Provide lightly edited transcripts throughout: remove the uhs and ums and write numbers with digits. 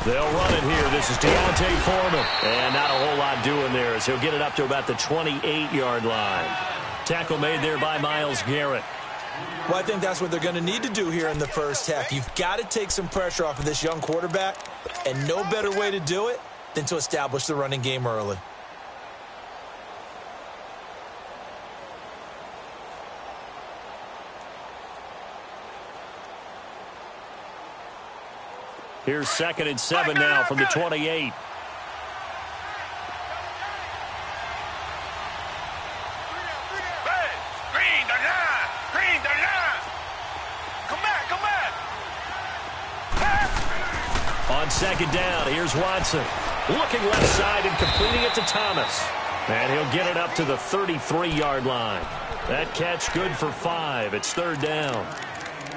They'll run it here. This is Deontay Foreman. And not a whole lot doing there as he'll get it up to about the 28-yard line. Tackle made there by Myles Garrett. Well, I think that's what they're going to need to do here in the first half. You've got to take some pressure off of this young quarterback, and no better way to do it than to establish the running game early. Here's 2nd and 7 now from the 28. On 2nd down, here's Watson. Looking left side and completing it to Thomas. And he'll get it up to the 33-yard line. That catch good for 5. It's 3rd down.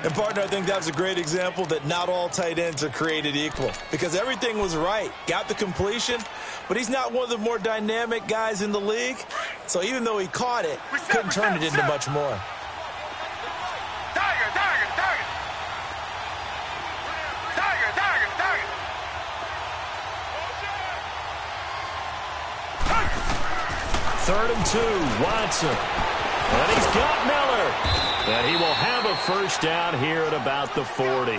And, partner, I think that was a great example that not all tight ends are created equal. Because everything was right. Got the completion, but he's not one of the more dynamic guys in the league. So even though he caught it, couldn't turn it into much more. Third and 2, Watson. And he's got Miller. And he will have a first down here at about the 40.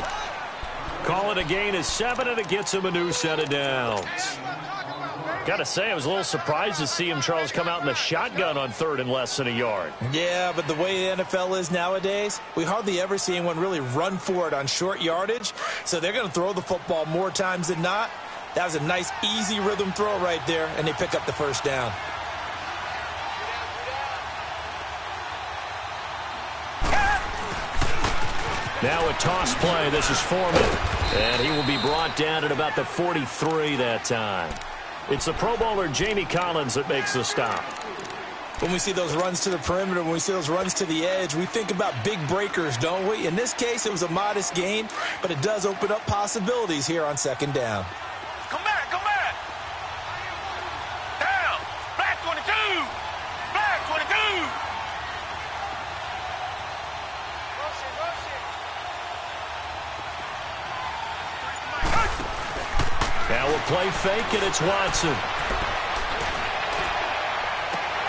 Call it a gain of 7, and it gets him a new set of downs. Got to say, I was a little surprised to see him, Charles, come out in the shotgun on 3rd and less than a yard. Yeah, but the way the NFL is nowadays, we hardly ever see anyone really run for it on short yardage. So they're going to throw the football more times than not. That was a nice, easy rhythm throw right there, and they pick up the first down. Now a toss play. This is Foreman. And he will be brought down at about the 43 that time. It's the Pro Bowler Jamie Collins that makes the stop. When we see those runs to the perimeter, when we see those runs to the edge, we think about big breakers, don't we? In this case, it was a modest gain, but it does open up possibilities here on 2nd down. Come back, come back. Down. Black 22. Black 22. Now we'll play fake, and it's Watson.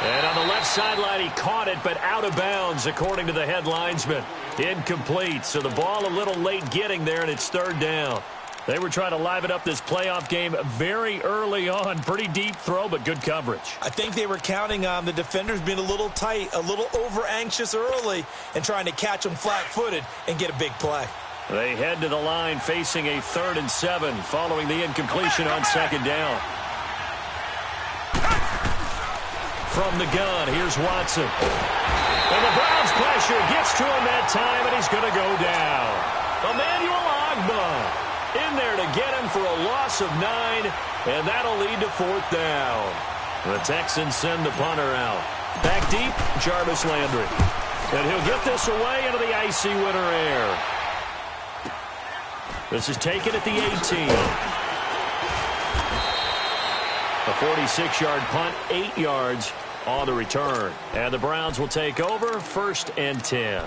And on the left sideline, he caught it, but out of bounds, according to the head linesman. Incomplete, so the ball a little late getting there, and it's 3rd down. They were trying to liven up this playoff game very early on. Pretty deep throw, but good coverage. I think they were counting on the defenders being a little tight, a little over-anxious early, and trying to catch them flat-footed and get a big play. They head to the line facing a 3rd and 7 following the incompletion on 2nd down. From the gun, here's Watson. And the Browns pressure gets to him that time, and he's going to go down. Emmanuel Ogbah in there to get him for a loss of 9, and that'll lead to 4th down. The Texans send the punter out. Back deep, Jarvis Landry. And he'll get this away into the icy winter air. This is taken at the 18. A 46-yard punt, 8 yards on the return. And the Browns will take over, 1st and 10.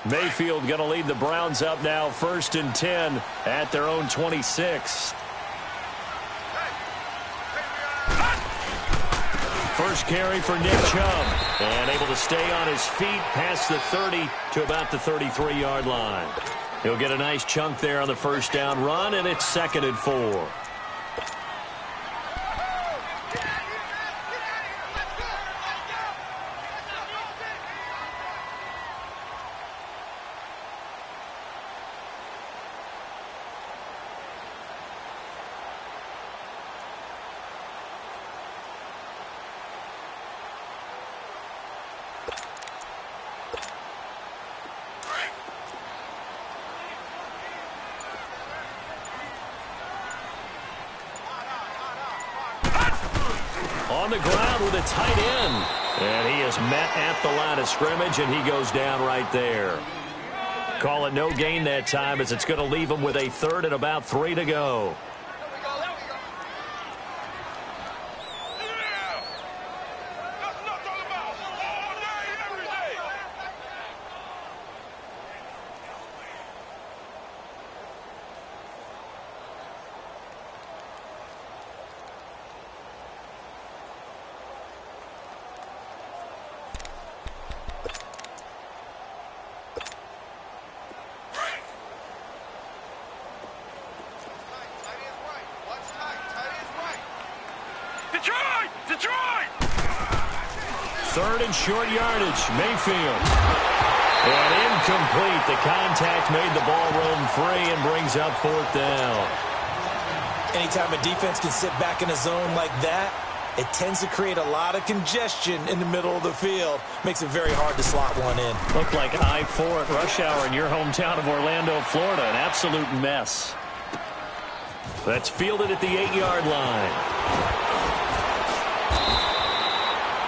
Mayfield going to lead the Browns up now, 1st and 10 at their own 26. First carry for Nick Chubb. And able to stay on his feet past the 30 to about the 33-yard line. He'll get a nice chunk there on the first down run, and it's 2nd and 4. On the ground with a tight end. And he is met at the line of scrimmage, and he goes down right there. Call it no gain that time, as it's going to leave him with a 3rd and about 3 to go. 3rd and short yardage. Mayfield. And incomplete. The contact made the ball roam free and brings up 4th down. Anytime a defense can sit back in a zone like that, it tends to create a lot of congestion in the middle of the field. Makes it very hard to slot one in. Looked like I-4 at rush hour in your hometown of Orlando, Florida. An absolute mess. That's fielded at the 8-yard line.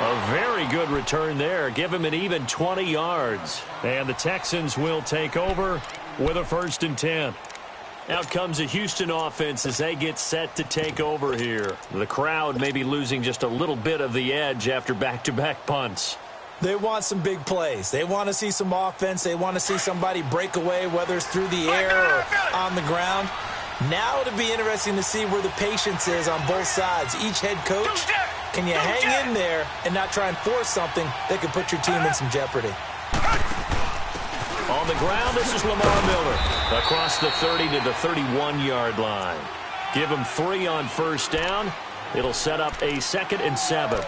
A very good return there. Give him an even 20 yards. And the Texans will take over with a 1st and 10. Out comes the Houston offense as they get set to take over here. The crowd may be losing just a little bit of the edge after back-to-back punts. They want some big plays. They want to see some offense. They want to see somebody break away, whether it's through the air or on the ground. Now it'll be interesting to see where the patience is on both sides. Each head coach, can you hang in there and not try and force something that could put your team in some jeopardy? On the ground, this is Lamar Miller. Across the 30 to the 31-yard line. Give him 3 on 1st down. It'll set up a 2nd and 7.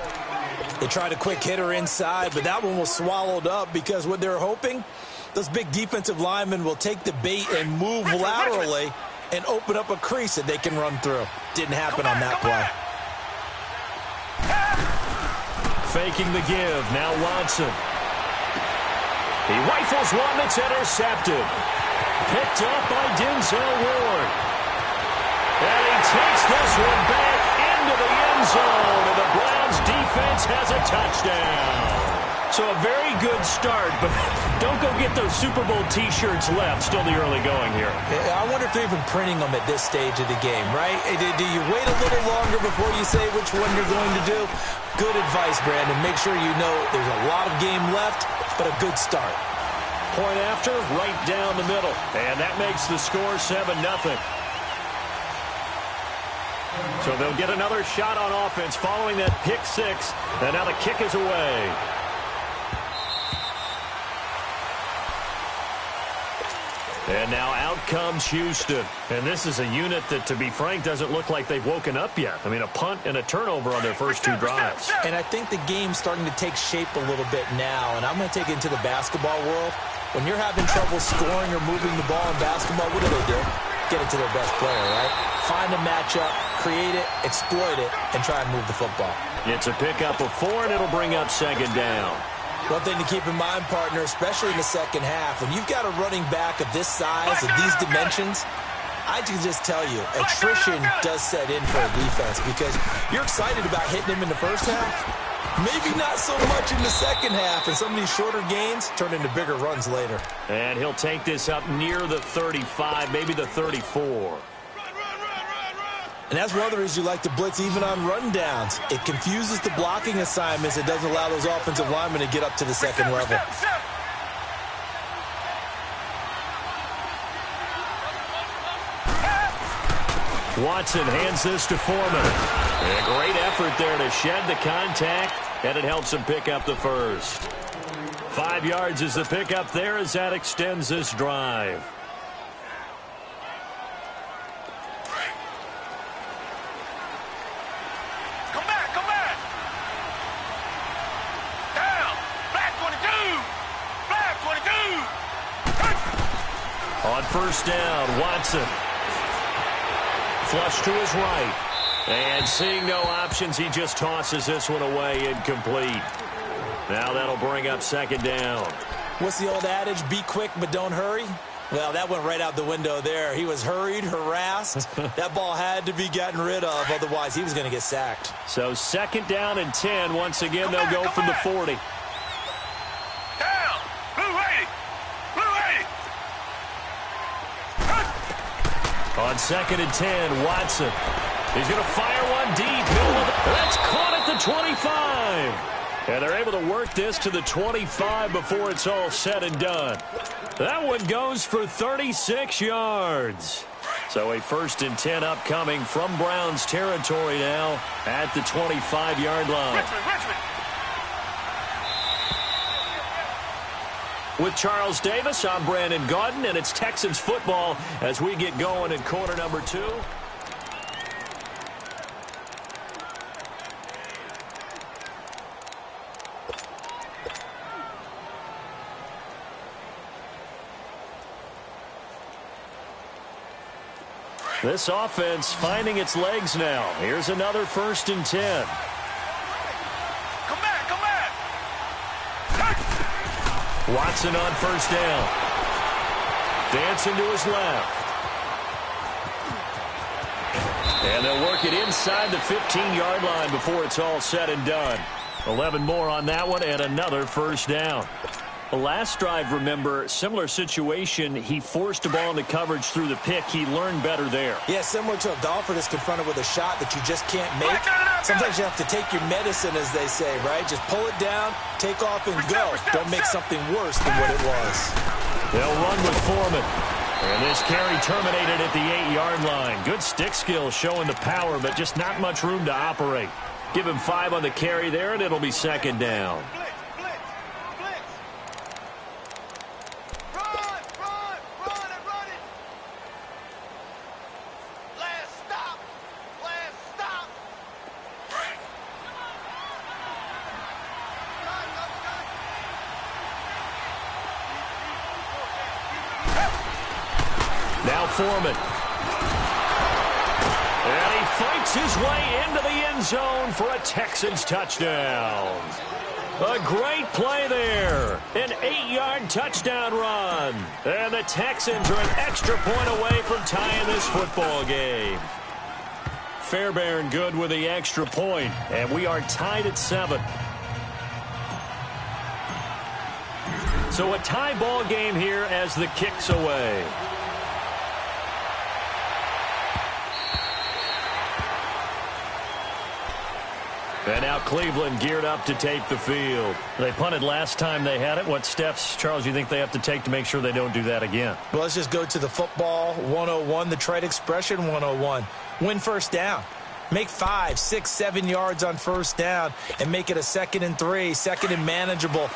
They tried a quick hitter inside, but that one was swallowed up because what they're hoping, those big defensive linemen will take the bait and move laterally and open up a crease that they can run through. Didn't happen on that play. Faking the give. Now Watson. He rifles one that's intercepted. Picked up by Denzel Ward. And he takes this one back into the end zone. And the Browns defense has a touchdown. So a very good start, but don't go get those Super Bowl T-shirts left. Still the early going here. I wonder if they're even printing them at this stage of the game, right? Do you wait a little longer before you say which one you're going to do? Good advice, Brandon. Make sure you know there's a lot of game left, but a good start. Point after, right down the middle. And that makes the score 7-0. So they'll get another shot on offense following that pick 6. And now the kick is away. And now out comes Houston. And this is a unit that, to be frank, doesn't look like they've woken up yet. I mean, a punt and a turnover on their first 2 drives. And I think the game's starting to take shape a little bit now. And I'm going to take it into the basketball world. When you're having trouble scoring or moving the ball in basketball, what do? Get it to their best player, right? Find a matchup, create it, exploit it, and try and move the football. It's a pickup of 4, and it'll bring up 2nd down. One thing to keep in mind, partner, especially in the second half, when you've got a running back of this size, of these dimensions, I can just tell you, attrition does set in for a defense because you're excited about hitting him in the first half. Maybe not so much in the second half, and some of these shorter gains turn into bigger runs later. And he'll take this up near the 35, maybe the 34. And that's one of the reasons you like to blitz even on rundowns. It confuses the blocking assignments. It doesn't allow those offensive linemen to get up to the second level. Watson hands this to Foreman. And a great effort there to shed the contact, and it helps him pick up the first. 5 yards is the pickup there as that extends this drive. Come back. Down. Black 22. On first down, Watson. Flush to his right. And seeing no options, he just tosses this one away, incomplete. Now that'll bring up 2nd down. What's the old adage? Be quick, but don't hurry. Well, that went right out the window there. He was hurried, harassed. That ball had to be gotten rid of, otherwise he was going to get sacked. So 2nd down and 10. Once again, they'll go from the 40. Down. Blue 80. On 2nd and 10, Watson. He's going to fire one deep. That's caught at the 25. And they're able to work this to the 25 before it's all said and done. That one goes for 36 yards. So a 1st and 10 upcoming from Browns territory now at the 25-yard line. Richmond. With Charles Davis, I'm Brandon Gaudin, and it's Texans football as we get going in quarter number 2. This offense finding its legs now. Here's another 1st and 10. Come back, come back. Watson on 1st down. Dancing to his left. And they'll work it inside the 15-yard line before it's all said and done. 11 more on that one and another 1st down. The last drive, remember, similar situation. He forced a ball into coverage through the pick. He learned better there. Yeah, similar to a golfer that's confronted with a shot that you just can't make. Sometimes you have to take your medicine, as they say, right? Just pull it down, take off, and go. Don't make something worse than what it was. They'll run with Foreman. And this carry terminated at the 8-yard line. Good stick skills showing the power, but just not much room to operate. Give him 5 on the carry there, and it'll be 2nd down. Now Foreman. And he fights his way into the end zone for a Texans touchdown. A great play there. An 8-yard touchdown run. And the Texans are an extra point away from tying this football game. Fairbairn good with the extra point. And we are tied at 7. So a tie ball game here as the kick's away. And now Cleveland geared up to take the field. They punted last time they had it. What steps, Charles, you think they have to take to make sure they don't do that again? Well, let's just go to the football 101, the trade expression 101. Win 1st down. Make 5, 6, 7 yards on 1st down and make it a 2nd and 3, 2nd and manageable.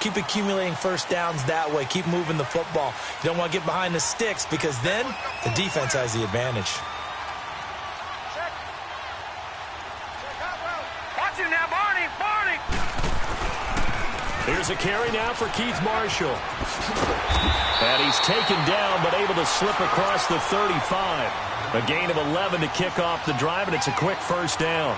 Keep accumulating 1st downs that way. Keep moving the football. You don't want to get behind the sticks because then the defense has the advantage. Here's a carry now for Keith Marshall. And he's taken down but able to slip across the 35. A gain of 11 to kick off the drive, and it's a quick 1st down.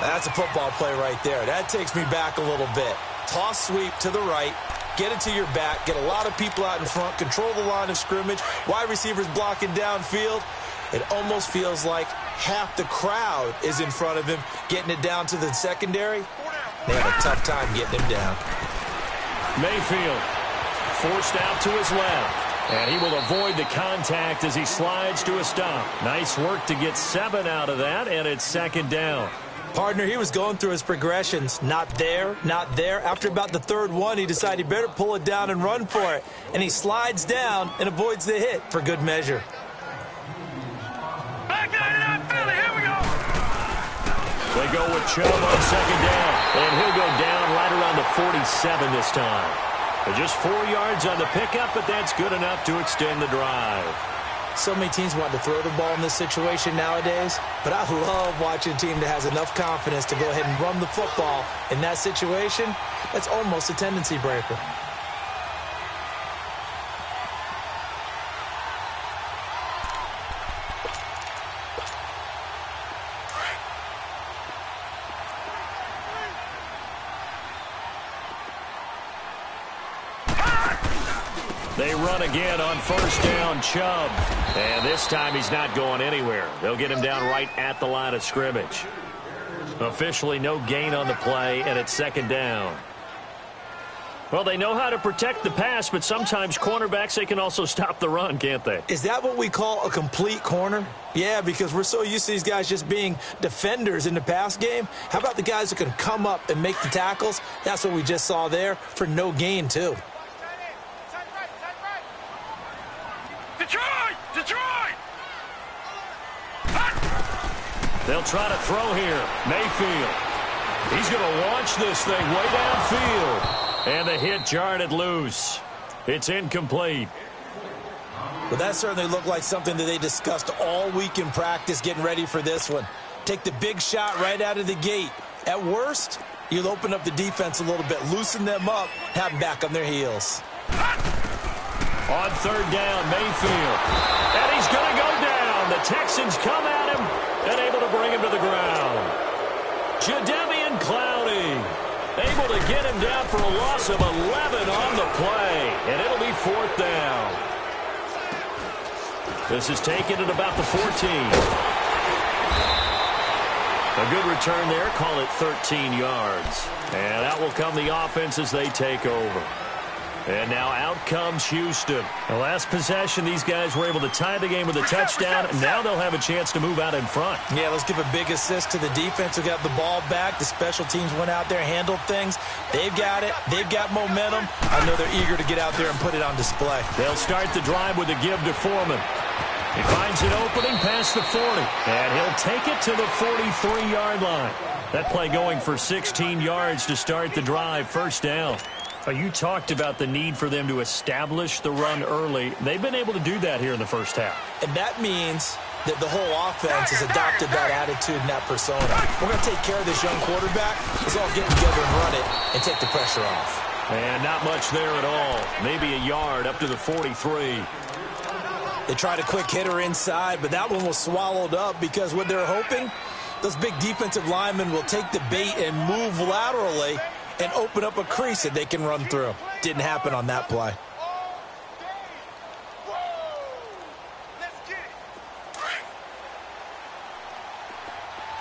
That's a football play right there. That takes me back a little bit. Toss sweep to the right. Get it to your back. Get a lot of people out in front. Control the line of scrimmage. Wide receivers blocking downfield. It almost feels like half the crowd is in front of him, getting it down to the secondary. They have a tough time getting him down. Mayfield forced out to his left. And he will avoid the contact as he slides to a stop. Nice work to get 7 out of that, and it's 2nd down. Partner, he was going through his progressions. Not there, not there. After about the 3rd one, he decided he better pull it down and run for it. And he slides down and avoids the hit for good measure. Back out of Philly. Here we go. They go with Chubb on 2nd down. And he'll go down right around the 47 this time. Just 4 yards on the pickup, but that's good enough to extend the drive. So many teams want to throw the ball in this situation nowadays, but I love watching a team that has enough confidence to go ahead and run the football in that situation. That's almost a tendency breaker. They run again on 1st down, Chubb. And this time he's not going anywhere. They'll get him down right at the line of scrimmage. Officially no gain on the play, and it's 2nd down. Well, they know how to protect the pass, but sometimes cornerbacks, they can also stop the run, can't they? Is that what we call a complete corner? Yeah, because we're so used to these guys just being defenders in the pass game. How about the guys who can come up and make the tackles? That's what we just saw there for no gain, too. Detroit! They'll try to throw here. Mayfield. He's going to launch this thing way downfield. And the hit jarred it loose. It's incomplete. Well, that certainly looked like something that they discussed all week in practice getting ready for this one. Take the big shot right out of the gate. At worst, you'll open up the defense a little bit, loosen them up, have them back on their heels. On 3rd down, Mayfield. And he's going to go down And the Texans come at him and able to bring him to the ground. Jadeveon Clowney able to get him down for a loss of 11 on the play. And it'll be 4th down. This is taken at about the 14. A good return there. Call it 13 yards. And out will come the offense as they take over. And now out comes Houston. The last possession, these guys were able to tie the game with a touchdown, and now they'll have a chance to move out in front. Yeah, let's give a big assist to the defense who got the ball back. The special teams went out there, handled things. They've got it. They've got momentum. I know they're eager to get out there and put it on display. They'll start the drive with a give to Foreman. He finds an opening past the 40, and he'll take it to the 43-yard line. That play going for 16 yards to start the drive, 1st down. You talked about the need for them to establish the run early. They've been able to do that here in the first half. And that means that the whole offense has adopted that attitude and that persona. We're going to take care of this young quarterback. Let's all get together and run it and take the pressure off. And not much there at all. Maybe a yard up to the 43. They tried a quick hitter inside, but that one was swallowed up because what they're hoping, those big defensive linemen will take the bait and move laterally and open up a crease that they can run through. Didn't happen on that play.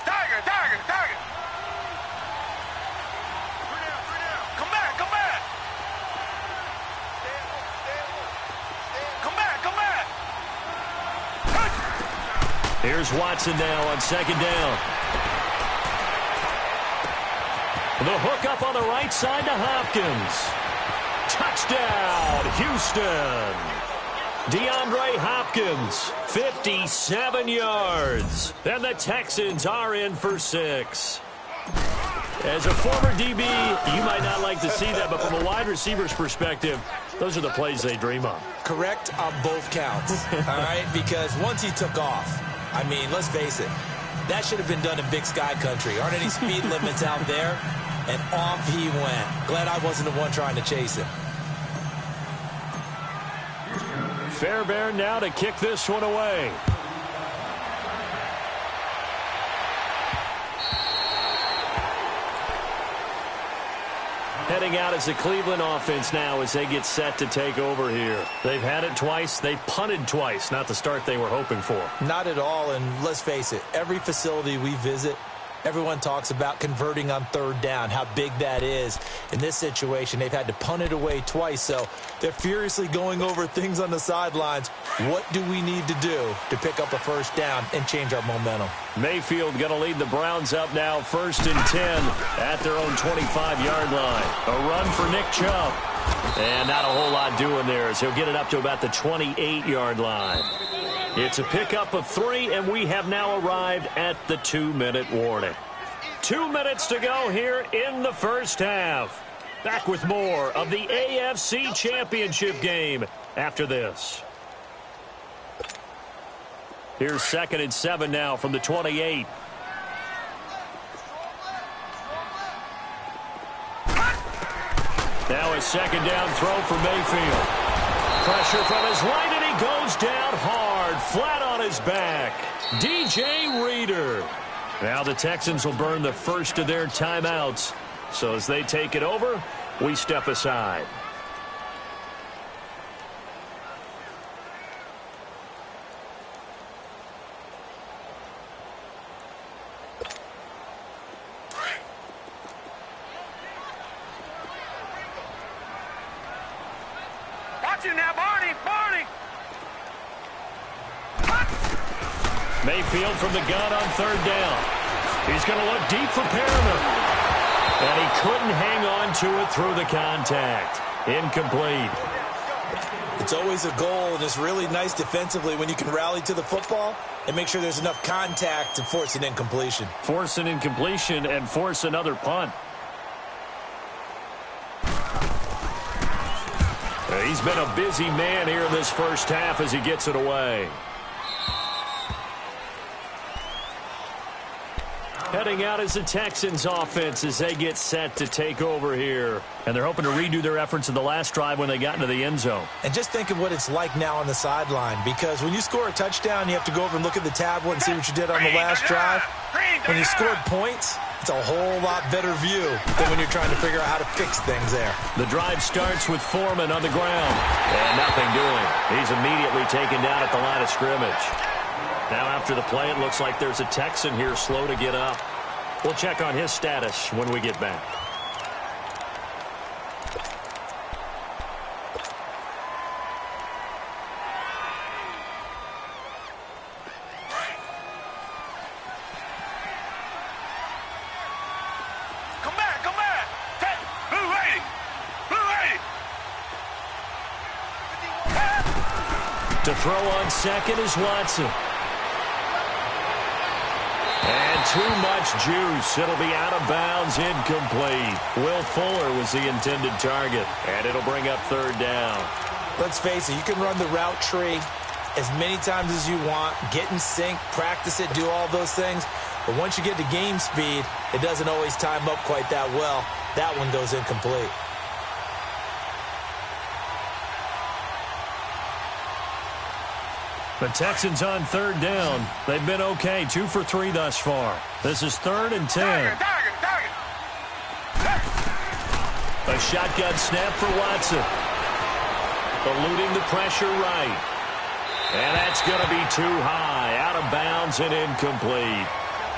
Tiger. Come back. Here's Watson now on 2nd down. The hook up on the right side to Hopkins. Touchdown, Houston. DeAndre Hopkins, 57 yards. And the Texans are in for 6. As a former DB, you might not like to see that, but from a wide receiver's perspective, those are the plays they dream of. Correct on both counts, all right? Because once he took off, I mean, let's face it, that should have been done in Big Sky Country. Aren't any speed limits out there? And off he went. Glad I wasn't the one trying to chase him. Fairbairn now to kick this one away. Heading out as the Cleveland offense now as they get set to take over here. They've had it twice. They've punted twice. Not the start they were hoping for. Not at all, and let's face it, every facility we visit, everyone talks about converting on 3rd down, how big that is. In this situation, they've had to punt it away twice, so they're furiously going over things on the sidelines. What do we need to do to pick up a 1st down and change our momentum? Mayfield going to lead the Browns up now, 1st and 10 at their own 25-yard line. A run for Nick Chubb. And not a whole lot doing there as he'll get it up to about the 28-yard line. It's a pickup of 3, and we have now arrived at the 2-minute warning. 2 minutes to go here in the first half. Back with more of the AFC Championship game after this. Here's 2nd and 7 now from the 28. Now a 2nd down throw for Mayfield. Pressure from his right, and he goes down hard, flat on his back. DJ Reader. Now the Texans will burn the first of their timeouts. So as they take it over, we step aside. Watch it now, Barney. Mayfield from the gun on 3rd down. He's going to look deep for Perriman. And he couldn't hang on to it through the contact. Incomplete. It's always a goal, and it's really nice defensively when you can rally to the football and make sure there's enough contact to force an incompletion. Force an incompletion and force another punt. He's been a busy man here in this first half as he gets it away. Heading out is the Texans offense as they get set to take over here. And they're hoping to redo their efforts in the last drive when they got into the end zone. And just think of what it's like now on the sideline, because when you score a touchdown, you have to go over and look at the tablet and see what you did on the last drive. When you scored points, it's a whole lot better view than when you're trying to figure out how to fix things there. The drive starts with Foreman on the ground. And nothing doing. He's immediately taken down at the line of scrimmage. Now after the play, it looks like there's a Texan here slow to get up. We'll check on his status when we get back. Come back, come back. Blue lady. To throw on second is Watson. And too much juice. It'll be out of bounds, incomplete. Will Fuller was the intended target, and it'll bring up third down. Let's face it, you can run the route tree as many times as you want, get in sync, practice it, do all those things. But once you get to game speed, it doesn't always time up quite that well. That one goes incomplete. The Texans on third down. They've been okay, 2 for 3 thus far. This is 3rd and 10. Target. A shotgun snap for Watson. Eluding the pressure right. And that's going to be too high, out of bounds and incomplete.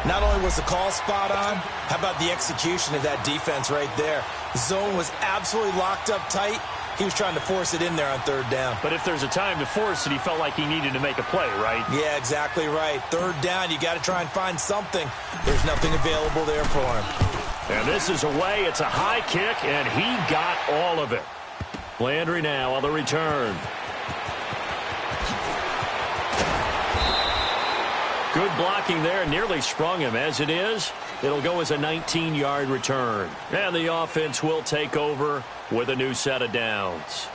Not only was the call spot on, how about the execution of that defense right there? The zone was absolutely locked up tight. He was trying to force it in there on third down. But if there's a time to force it, he felt like he needed to make a play, right? Yeah, exactly right. Third down, you got to try and find something. There's nothing available there for him. And this is away. It's a high kick, and he got all of it. Landry now on the return. Good blocking there. Nearly sprung him. As it is, it'll go as a 19-yard return. And the offense will take over with a new set of downs.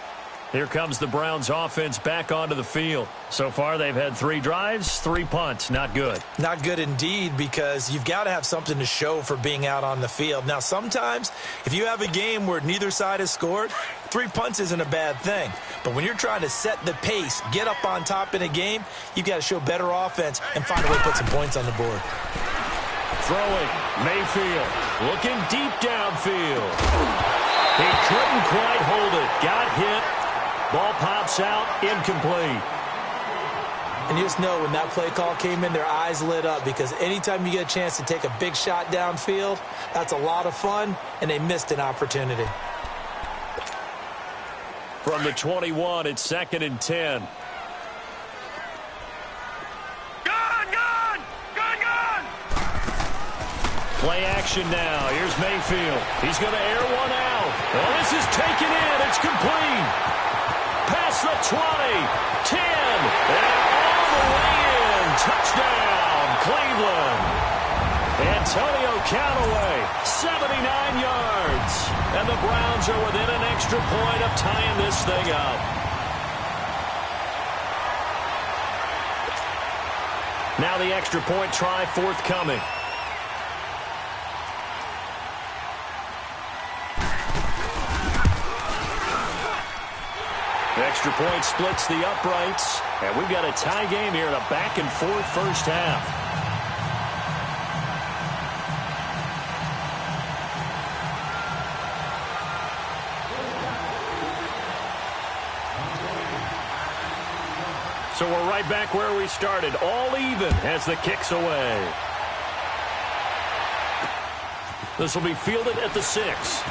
Here comes the Browns offense back onto the field. So far, they've had 3 drives, 3 punts. Not good. Not good indeed, because you've got to have something to show for being out on the field. Now, sometimes, if you have a game where neither side has scored, 3 punts isn't a bad thing. But when you're trying to set the pace, get up on top in a game, you've got to show better offense and find a way to put some points on the board. Throwing, Mayfield, looking deep downfield. He couldn't quite hold it. Got hit. Ball pops out, incomplete. And you just know when that play call came in, their eyes lit up, because anytime you get a chance to take a big shot downfield, that's a lot of fun, and they missed an opportunity. From the 21, it's 2nd and 10. Gun! Play action now. Here's Mayfield. He's going to air one out. Oh, this is taken in. It's complete. Past the 20, 10, and all the way in. Touchdown, Cleveland. Antonio Callaway, 79 yards. And the Browns are within an extra point of tying this thing up. Now the extra point try forthcoming. Extra point splits the uprights, and we've got a tie game here in a back-and-forth first half. So we're right back where we started, all even as the kick's away. This will be fielded at the 6.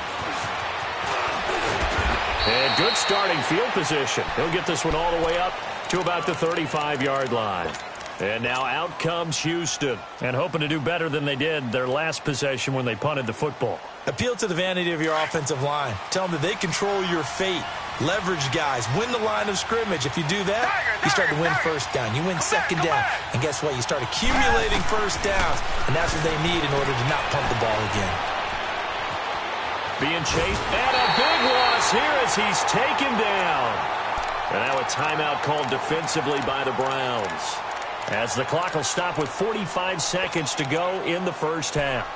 And good starting field position. He'll get this one all the way up to about the 35-yard line. And now out comes Houston, and hoping to do better than they did their last possession when they punted the football. Appeal to the vanity of your offensive line. Tell them that they control your fate. Leverage guys. Win the line of scrimmage. If you do that, you start to win first down. You win second down. And guess what? You start accumulating first downs, and that's what they need in order to not punt the ball again. Being chased, and a big loss here as he's taken down. And now a timeout called defensively by the Browns. as the clock will stop with 45 seconds to go in the first half.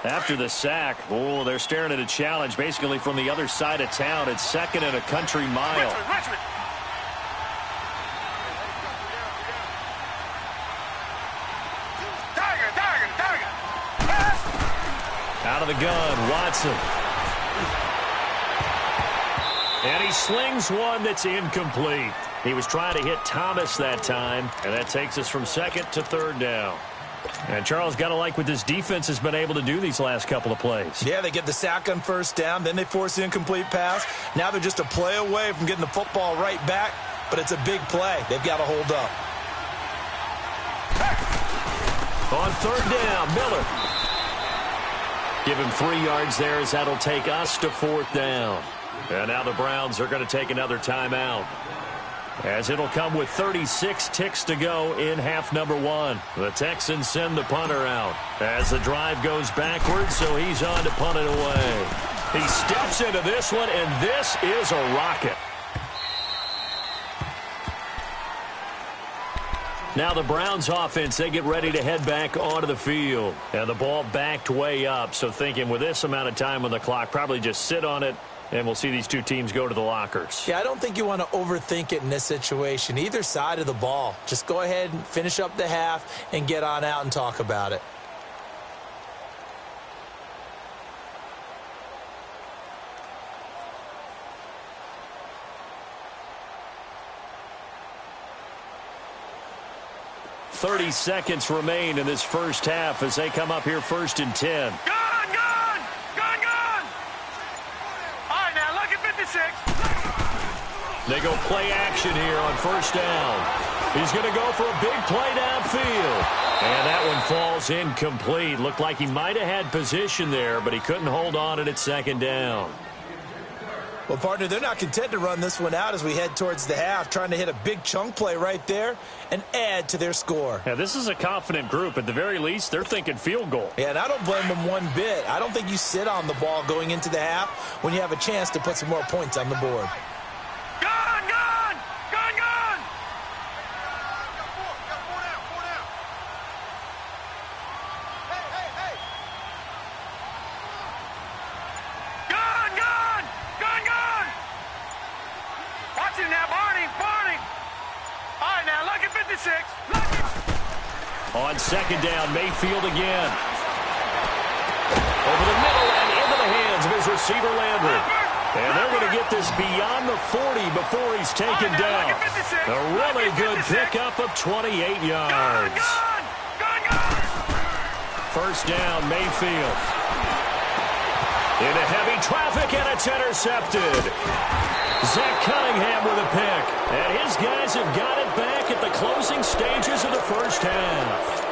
After the sack, they're staring at a challenge basically from the other side of town. It's second and a country mile. Richmond. Tiger. Out of the gun, Watson. And he slings one that's incomplete. He was trying to hit Thomas that time, and that takes us from second to third down. And Charles, got to like what this defense has been able to do these last couple of plays. Yeah, they get the sack on first down, then they force the incomplete pass. Now they're just a play away from getting the football right back, but it's a big play. They've got to hold up. On third down, Miller. Give him 3 yards there as that'll take us to fourth down. And now the Browns are going to take another timeout, as it'll come with 36 ticks to go in half number 1. The Texans send the punter out as the drive goes backwards, so he's on to punt it away. He steps into this one, and this is a rocket. Now the Browns offense, they get ready to head back onto the field. And the ball backed way up, so thinking with this amount of time on the clock, probably just sit on it, and we'll see these two teams go to the lockers. Yeah, I don't think you want to overthink it in this situation. Either side of the ball. Just go ahead and finish up the half and get on out and talk about it. "30 seconds remain in this first half as they come up here first and 10. Gun! All right, now look at 56. They go play action here on first down. He's going to go for a big play downfield. And that one falls incomplete. Looked like he might have had position there, but he couldn't hold on at second down. Well, partner, they're not content to run this one out as we head towards the half, trying to hit a big chunk play right there and add to their score. Yeah, this is a confident group. At the very least, they're thinking field goal. Yeah, and I don't blame them one bit. I don't think you sit on the ball going into the half when you have a chance to put some more points on the board. Gun! Watch it now, Barney. All right, now look at 56. On second down, Mayfield again. Over the middle and into the hands of his receiver, Landry. And they're going to get this beyond the 40 before he's taken down. A really good pickup of 28 yards. First down, Mayfield. Into heavy traffic, and it's intercepted. Zach Cunningham with a pick. And his guys have got it back at the closing stages of the first half.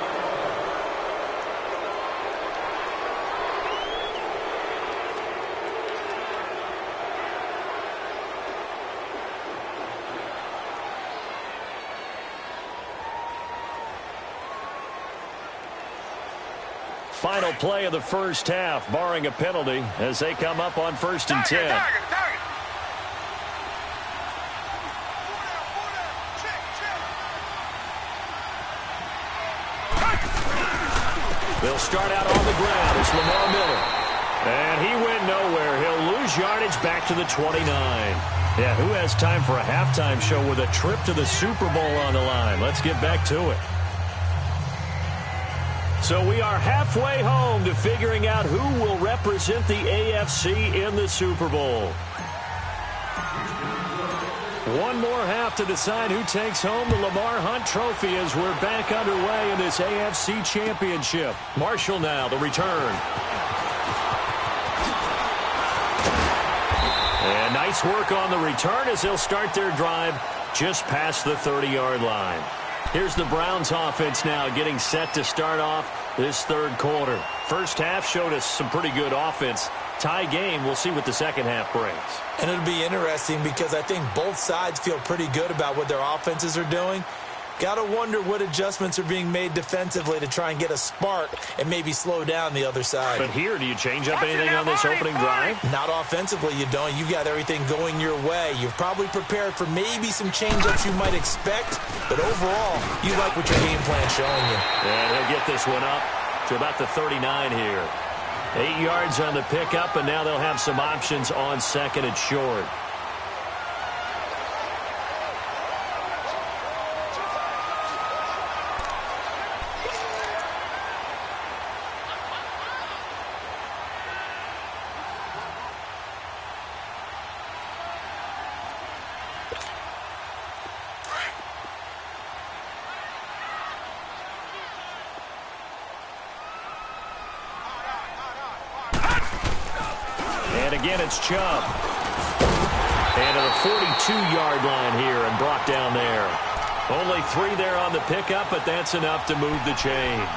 Final play of the first half, barring a penalty, as they come up on first and 10. They'll start out on the ground. It's Lamar Miller. And he went nowhere. He'll lose yardage back to the 29. Yeah, who has time for a halftime show with a trip to the Super Bowl on the line? Let's get back to it. So we are halfway home to figuring out who will represent the AFC in the Super Bowl. One more half to decide who takes home the Lamar Hunt Trophy as we're back underway in this AFC Championship. Marshall now, the return. And nice work on the return as they'll start their drive just past the 30-yard line. Here's the Browns offense now getting set to start off this third quarter. First half showed us some pretty good offense. Tie game, we'll see what the second half brings. And it'll be interesting because I think both sides feel pretty good about what their offenses are doing. Got to wonder what adjustments are being made defensively to try and get a spark and maybe slow down the other side. But here, do you change up anything on this opening drive? Not offensively, you don't. You've got everything going your way. You've probably prepared for maybe some change-ups you might expect, but overall, you like what your game plan's showing you. And he'll get this one up to about the 39 here. 8 yards on the pickup, and now they'll have some options on second and short. And again, it's Chubb. And to the 42-yard line here and brought down there. Only 3 there on the pickup, but that's enough to move the chains.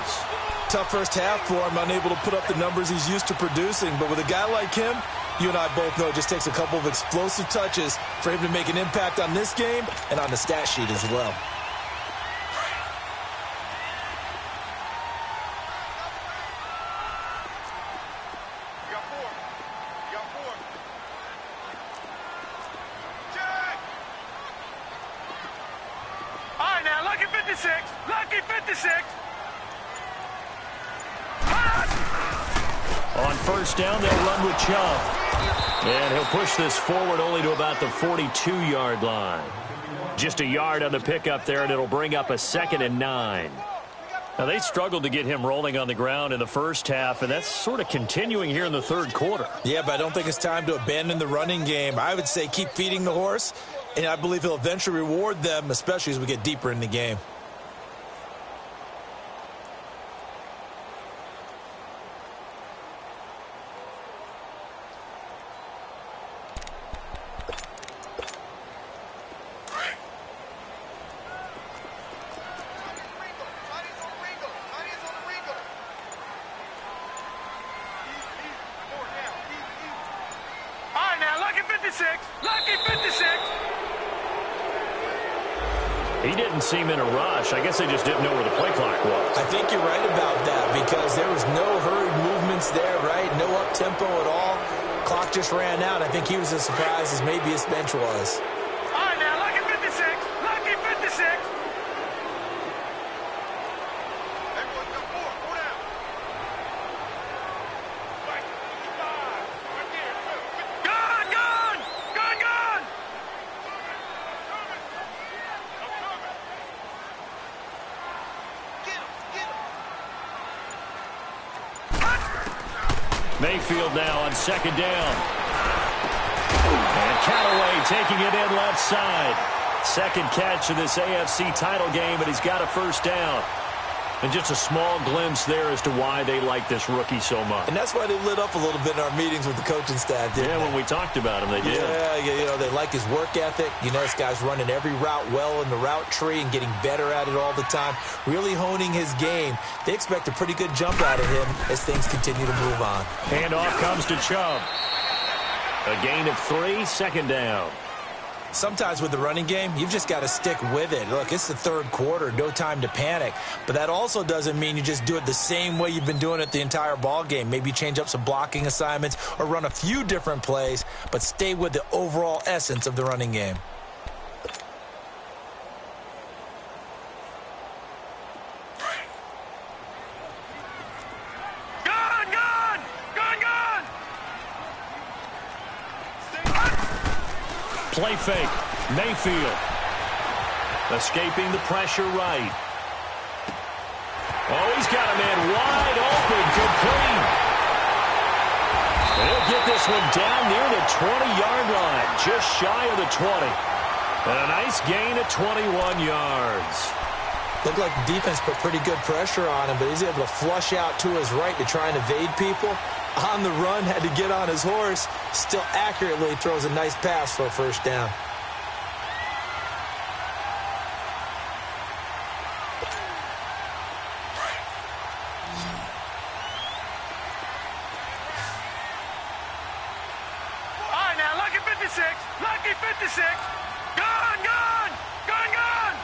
Tough first half for him, unable to put up the numbers he's used to producing. But with a guy like him, you and I both know it just takes a couple of explosive touches for him to make an impact on this game and on the stat sheet as well. Lucky 56. On first down, they'll run with Chubb. And he'll push this forward only to about the 42-yard line. Just a yard on the pickup there, and it'll bring up a 2nd and 9. Now, they struggled to get him rolling on the ground in the first half, and that's sort of continuing here in the third quarter. Yeah, but I don't think it's time to abandon the running game. I would say keep feeding the horse, and I believe he'll eventually reward them, especially as we get deeper in the game. Lucky 56. He didn't seem in a rush. I guess they just didn't know where the play clock was. I think you're right about that because there was no hurried movements there, right? No up-tempo at all. Clock just ran out. I think he was as surprised as maybe his bench was. All right, now, lucky 56. Lucky 56. Mayfield now on second down. And Callaway taking it in left side. Second catch of this AFC title game, but he's got a first down. And just a small glimpse there as to why they like this rookie so much. And that's why they lit up a little bit in our meetings with the coaching staff, didn't they? When we talked about him, they did. Yeah, you know, they like his work ethic. You know, this guy's running every route well in the route tree and getting better at it all the time, really honing his game. They expect a pretty good jump out of him as things continue to move on. Handoff comes to Chubb. A gain of 3, second down. Sometimes with the running game, you've just got to stick with it. Look, it's the third quarter, no time to panic. But that also doesn't mean you just do it the same way you've been doing it the entire ball game. Maybe change up some blocking assignments or run a few different plays, but stay with the overall essence of the running game. Play fake. Mayfield. Escaping the pressure right. Oh, he's got a man wide open. Complete. They'll get this one down near the 20-yard line. Just shy of the 20. And a nice gain of 21 yards. Looked like the defense put pretty good pressure on him, but he's able to flush out to his right to try and evade people. On the run, had to get on his horse. Still accurately throws a nice pass for a first down. All right, now, lucky 56. Lucky 56. Gone, gone, gone, gone.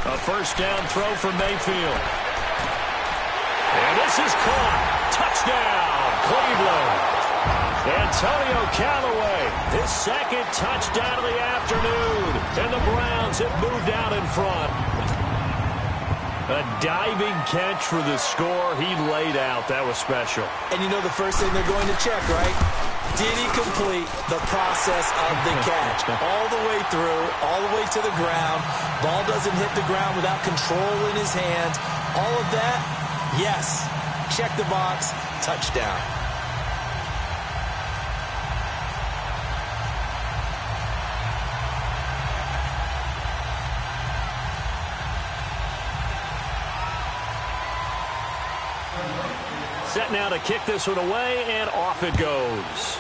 A first down throw for Mayfield. And this is caught. Touchdown, Cleveland. Antonio Callaway, his second touchdown of the afternoon. And the Browns have moved out in front. A diving catch for the score he laid out. That was special. And you know the first thing they're going to check, right? Did he complete the process of the catch? All the way through, all the way to the ground. Ball doesn't hit the ground without control in his hands. All of that, yes. Check the box, touchdown. Set now to kick this one away, and off it goes.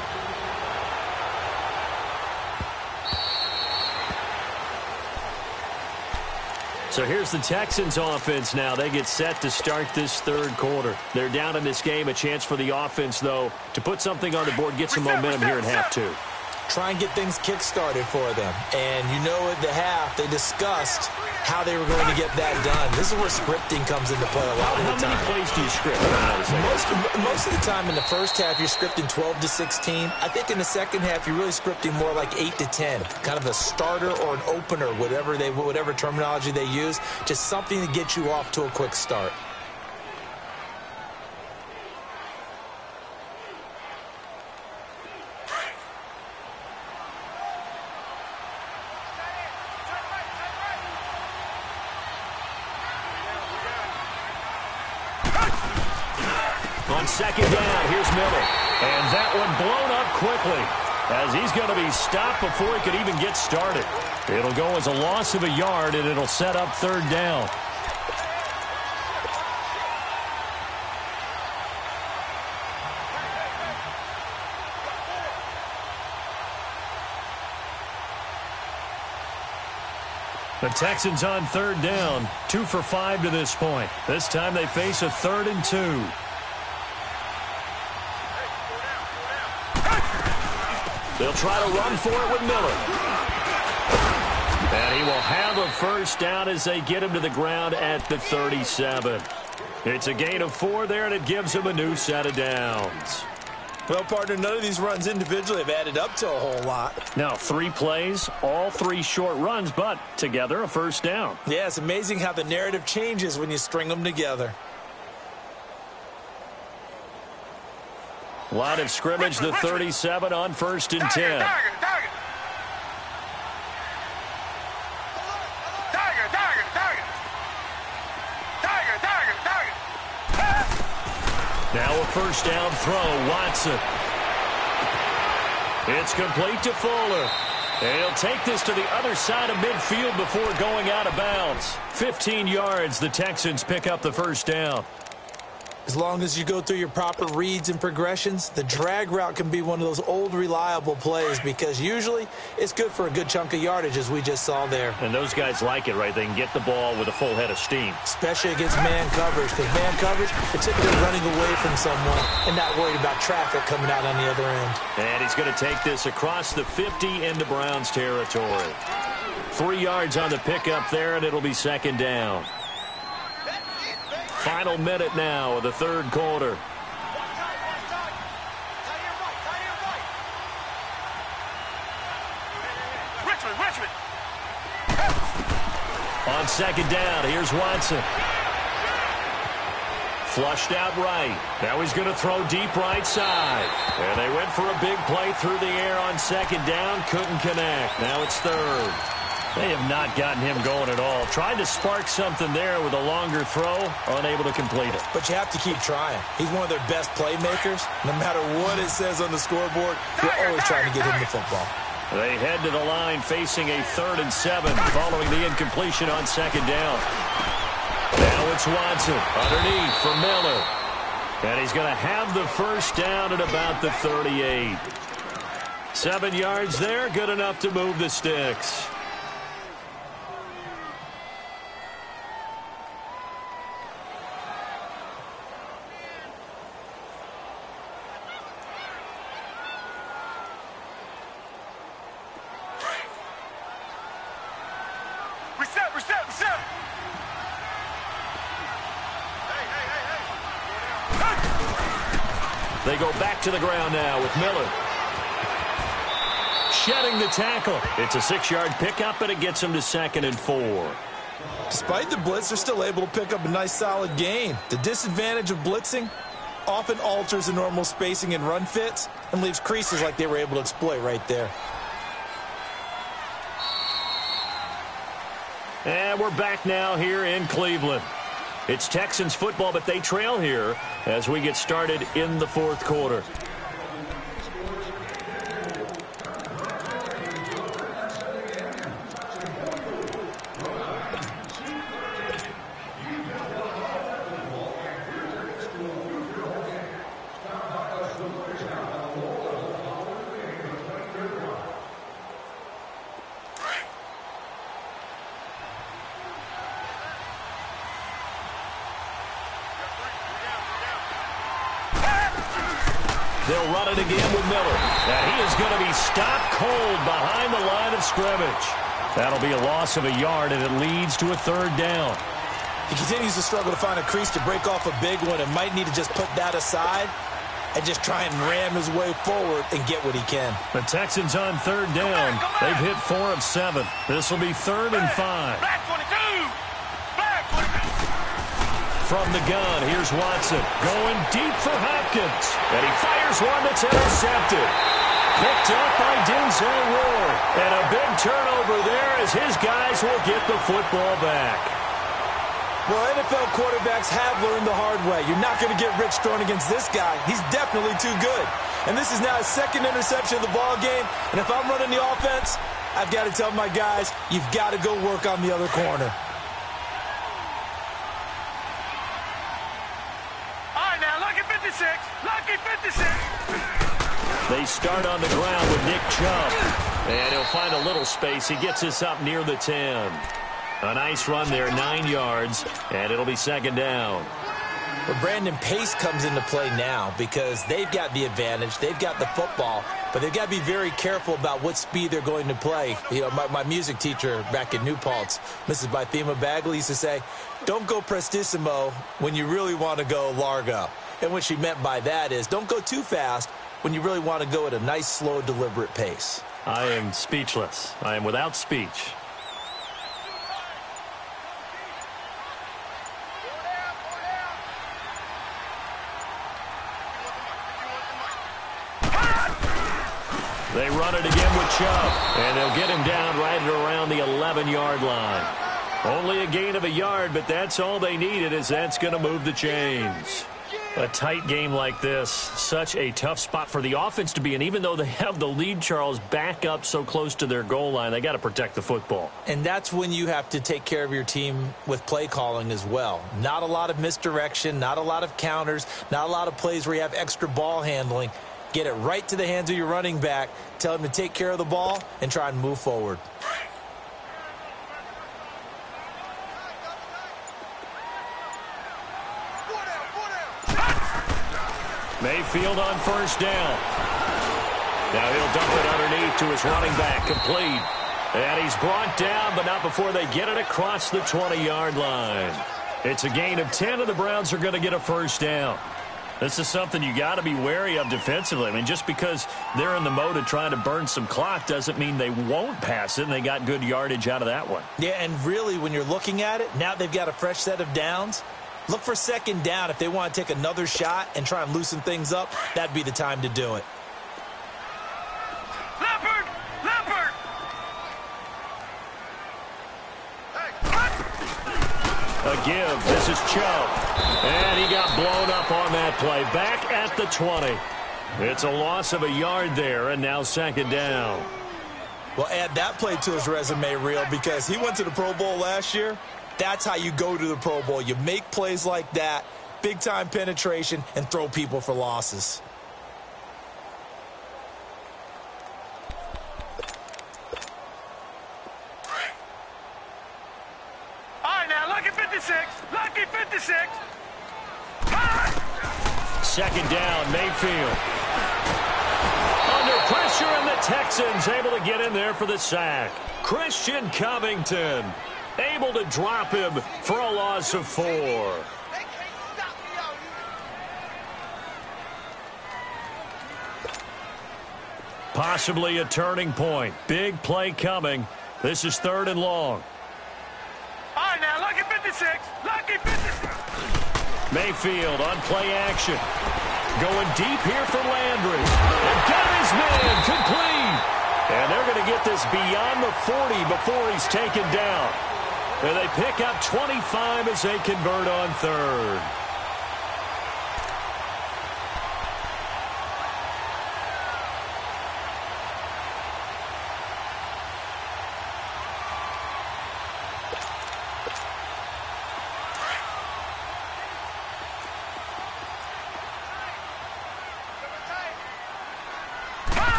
So here's the Texans offense now. They get set to start this third quarter. They're down in this game. A chance for the offense, though, to put something on the board, get some momentum here in half two. Try and get things kick-started for them. And you know at the half, they discussed how they were going to get that done. This is where scripting comes into play a lot of the time. How many plays do you script? Most of the time in the first half, you're scripting 12 to 16. I think in the second half, you're really scripting more like 8 to 10. Kind of a starter or an opener, whatever terminology they use. Just something to get you off to a quick start. On second down, here's Miller. And that one blown up quickly as he's going to be stopped before he could even get started. It'll go as a loss of a yard, and it'll set up third down. The Texans on third down, 2 for 5 to this point. This time they face a 3rd and 2. They'll try to run for it with Miller. And he will have a first down as they get him to the ground at the 37. It's a gain of 4 there, and it gives him a new set of downs. Well, partner, none of these runs individually have added up to a whole lot. Now, 3 plays, all 3 short runs, but together a first down. Yeah, it's amazing how the narrative changes when you string them together. Line of scrimmage, the 37 on 1st and 10. Now a first down throw, Watson. It's complete to Fuller. And he'll take this to the other side of midfield before going out of bounds. 15 yards, the Texans pick up the first down. As long as you go through your proper reads and progressions, the drag route can be one of those old reliable plays because usually it's good for a good chunk of yardage as we just saw there. And those guys like it, right? They can get the ball with a full head of steam. Especially against man coverage because man coverage, you're typically running away from someone and not worried about traffic coming out on the other end. And he's going to take this across the 50 into Browns territory. 3 yards on the pickup there, and it'll be second down. Final minute now of the third quarter. Richmond. On second down, here's Watson. Flushed out right. Now he's going to throw deep right side. And they went for a big play through the air on second down. Couldn't connect. Now it's third. They have not gotten him going at all. Tried to spark something there with a longer throw, unable to complete it. But you have to keep trying. He's one of their best playmakers. No matter what it says on the scoreboard, you're always trying to get him the football. They head to the line facing a 3rd and 7 following the incompletion on second down. Now it's Watson underneath for Miller. And he's going to have the first down at about the 38. 7 yards there, good enough to move the sticks. reset. They go back to the ground now with Miller. Shedding the tackle. It's a 6-yard pickup, and it gets him to 2nd and 4. Despite the blitz, they're still able to pick up a nice, solid gain. The disadvantage of blitzing often alters the normal spacing and run fits and leaves creases like they were able to exploit right there. And we're back now here in Cleveland. It's Texans football, but they trail here as we get started in the 4th quarter. They'll run it again with Miller. And he is going to be stopped cold behind the line of scrimmage. That'll be a loss of a yard, and it leads to a 3rd down. He continues to struggle to find a crease to break off a big one and might need to just put that aside and just try and ram his way forward and get what he can. The Texans on 3rd down. They've hit 4 of 7. This will be 3rd and 5. Black 22. Black 22. From the gun, here's Watson going deep for Hopkins. And he fires one that's intercepted. Picked up by Denzel Ward. And a big turnover there as his guys will get the football back. Well, NFL quarterbacks have learned the hard way. You're not going to get rich throwing against this guy. He's definitely too good. And this is now his 2nd interception of the ball game. And if I'm running the offense, I've got to tell my guys, you've got to go work on the other corner. Lucky 56. They start on the ground with Nick Chubb. And he'll find a little space. He gets us up near the 10. A nice run there, 9 yards, and it'll be 2nd down. But Brandon, pace comes into play now because they've got the advantage. They've got the football, but they've got to be very careful about what speed they're going to play. You know, my music teacher back in New Paltz, Mrs. Bythema Bagley, used to say, don't go prestissimo when you really want to go largo. And what she meant by that is don't go too fast when you really want to go at a nice, slow, deliberate pace. I am speechless. I am without speech. They run it again with Chubb, and they'll get him down right at around the 11-yard line. Only a gain of a yard, but that's all they needed, as that's going to move the chains. A tight game like this, such a tough spot for the offense to be in. Even though they have the lead, Charles, back up so close to their goal line, they got to protect the football. And that's when you have to take care of your team with play calling as well. Not a lot of misdirection, not a lot of counters, not a lot of plays where you have extra ball handling. Get it right to the hands of your running back, tell him to take care of the ball, and try and move forward. Mayfield on 1st down. Now he'll dump it underneath to his running back, complete. And he's brought down, but not before they get it across the 20-yard line. It's a gain of 10, and the Browns are going to get a 1st down. This is something you got to be wary of defensively. I mean, just because they're in the mode of trying to burn some clock doesn't mean they won't pass it, and they got good yardage out of that one. Yeah, and really, when you're looking at it, now they've got a fresh set of downs. Look for 2nd down. If they want to take another shot and try and loosen things up, that'd be the time to do it. Leopard! Leopard! A give. This is Chubb. And he got blown up on that play. Back at the 20. It's a loss of a yard there, and now 2nd down. Well, add that play to his resume reel because he went to the Pro Bowl last year. That's how you go to the Pro Bowl. You make plays like that, big-time penetration, and throw people for losses. All right, now, lucky 56. Lucky 56. 2nd down, Mayfield. Under pressure, and the Texans able to get in there for the sack. Christian Covington. Able to drop him for a loss of 4. Possibly a turning point. Big play coming. This is 3rd and long. All right, now, lucky 56. Lucky 56. Mayfield on play action. Going deep here for Landry. And got his man complete. And they're going to get this beyond the 40 before he's taken down. And they pick up 25 as they convert on 3rd.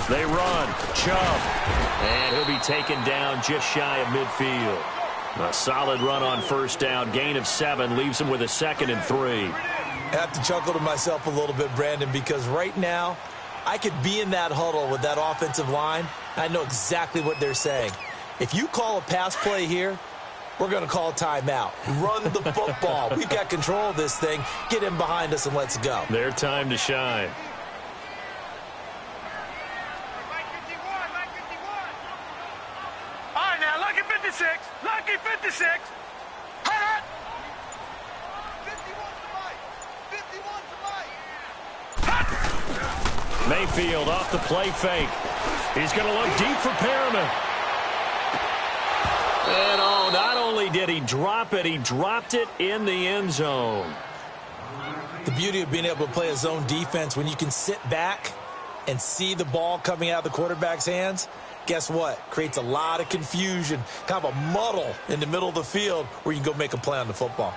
They run. Chubb. And he'll be taken down just shy of midfield. A solid run on 1st down. Gain of 7 leaves him with a 2nd and 3. I have to chuckle to myself a little bit, Brandon, because right now I could be in that huddle with that offensive line. I know exactly what they're saying. If you call a pass play here, we're going to call a timeout. Run the football. We've got control of this thing. Get in behind us and let's go. Their time to shine. All right, now, lucky 56. Lucky 56. Hot. 51 to Mike. Mayfield off the play fake. He's going to look deep for Perriman. And oh, not only did he drop it, he dropped it in the end zone. The beauty of being able to play a zone defense when you can sit back and see the ball coming out of the quarterback's hands, guess what? Creates a lot of confusion, kind of a muddle in the middle of the field where you can go make a play on the football.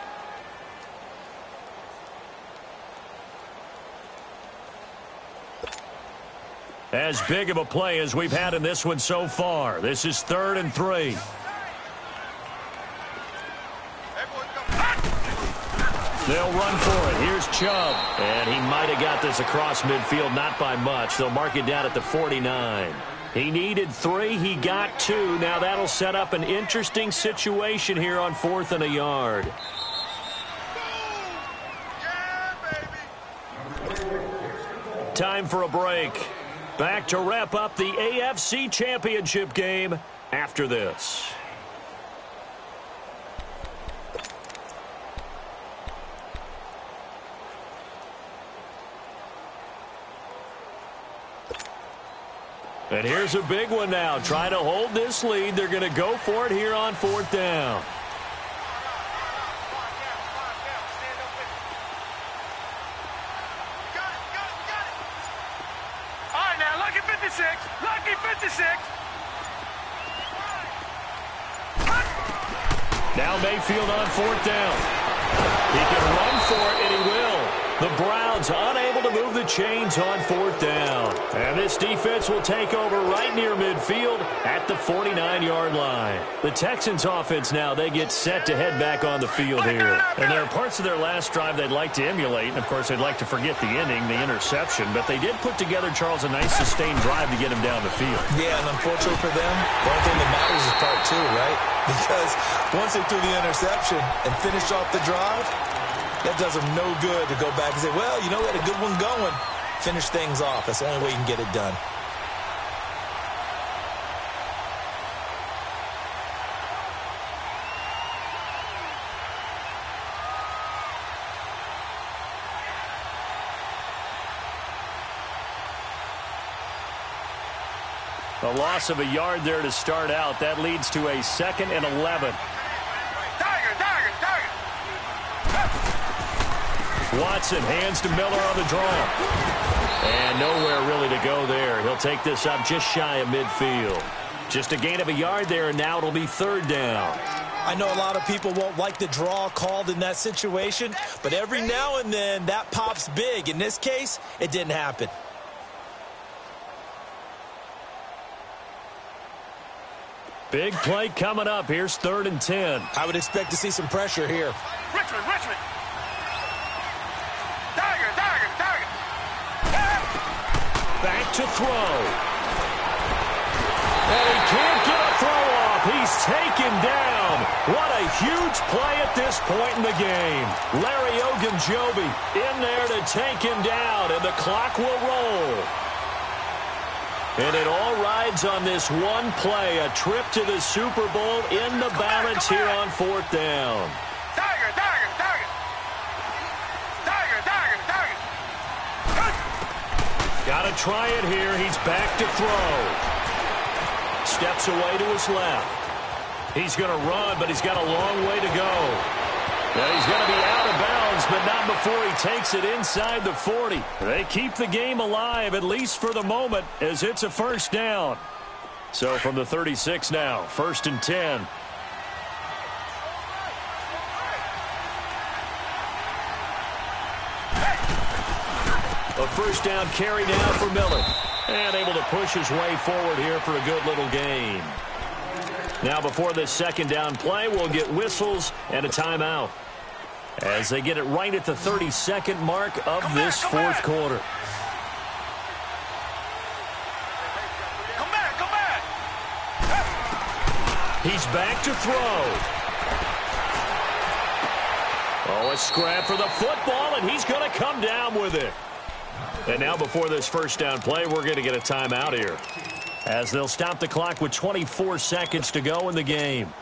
As big of a play as we've had in this one so far. This is 3rd and 3. They'll run for it. Here's Chubb. And he might have got this across midfield, not by much. They'll mark it down at the 49. He needed 3. He got 2. Now that'll set up an interesting situation here on 4th and a yard. Time for a break. Back to wrap up the AFC Championship game after this. And here's a big one now. Trying to hold this lead. They're going to go for it here on 4th down. All right, now, lucky 56. Lucky 56. Now Mayfield on 4th down. He can run for it, and he will. The Browns unable to move the chains on 4th down. And this defense will take over right near midfield at the 49-yard line. The Texans offense now, they get set to head back on the field here. And there are parts of their last drive they'd like to emulate. And, of course, they'd like to forget the ending, the interception. But they did put together, Charles, a nice sustained drive to get him down the field. Yeah, and unfortunately for them, the only thing that matters is part 2, right? Because once they threw the interception and finished off the drive, that does them no good to go back and say, well, you know, we had a good one going. Finish things off. That's the only way you can get it done. A loss of a yard there to start out. That leads to a 2nd and 11. Watson hands to Miller on the draw. And nowhere really to go there. He'll take this up just shy of midfield. Just a gain of a yard there, and now it'll be 3rd down. I know a lot of people won't like the draw called in that situation, but every now and then that pops big. In this case, it didn't happen. Big play coming up. Here's 3rd and 10. I would expect to see some pressure here. Richmond. Back to throw. And he can't get a throw off. He's taken taken down. What a huge play at this point in the game. Larry Ogunjobi in there to take him down, and the clock will roll. And it all rides on this one play, a trip to the Super Bowl in the balance here on 4th down. Tiger, tiger, tiger. Tiger, tiger, tiger. Got to try it here. He's back to throw. Steps away to his left. He's going to run, but he's got a long way to go. And he's going to be out of bounds, but not before he takes it inside the 40. They keep the game alive, at least for the moment, as it's a first down. So from the 36 now, 1st and 10. A first down carry now for Miller. And able to push his way forward here for a good little gain. Now before this second down play, we'll get whistles and a timeout as they get it right at the 32nd mark of this fourth quarter. Come back, come back. He's back to throw. Oh, a scrap for the football, and he's going to come down with it. And now before this first down play, we're going to get a timeout here, as they'll stop the clock with 24 seconds to go in the game.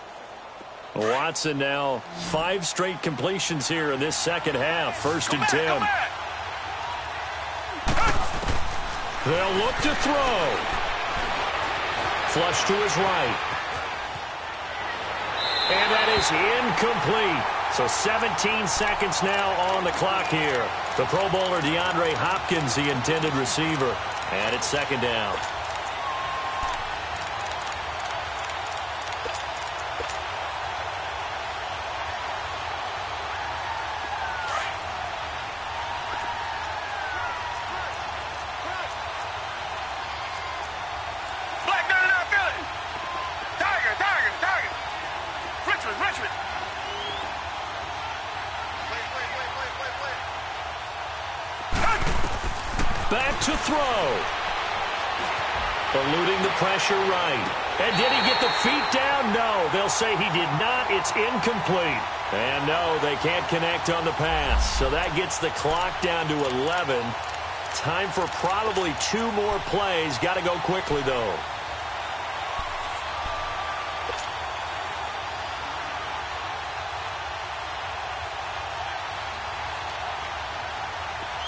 Watson now 5 straight completions here in this second half. 1st and 10. They'll look to throw. Flush to his right. And that is incomplete. So 17 seconds now on the clock here. The Pro Bowler DeAndre Hopkins, the intended receiver. And it's second down. Back to throw. Eluding the pressure right. And did he get the feet down? No. They'll say he did not. It's incomplete. And no, they can't connect on the pass. So that gets the clock down to 11. Time for probably 2 more plays. Got to go quickly, though.